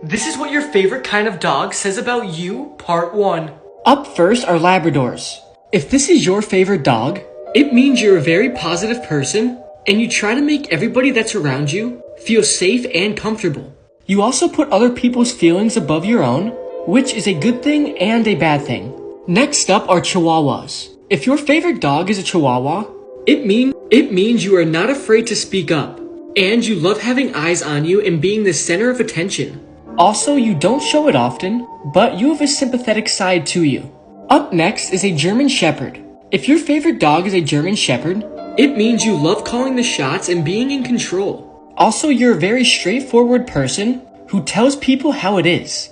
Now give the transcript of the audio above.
This is what your favorite kind of dog says about you, part 1. Up first are Labradors. If this is your favorite dog, it means you're a very positive person and you try to make everybody that's around you feel safe and comfortable. You also put other people's feelings above your own, which is a good thing and a bad thing. Next up are Chihuahuas. If your favorite dog is a Chihuahua, it means you are not afraid to speak up, and you love having eyes on you and being the center of attention. Also, you don't show it often, but you have a sympathetic side to you. Up next is a German Shepherd. If your favorite dog is a German Shepherd, it means you love calling the shots and being in control. Also, you're a very straightforward person who tells people how it is.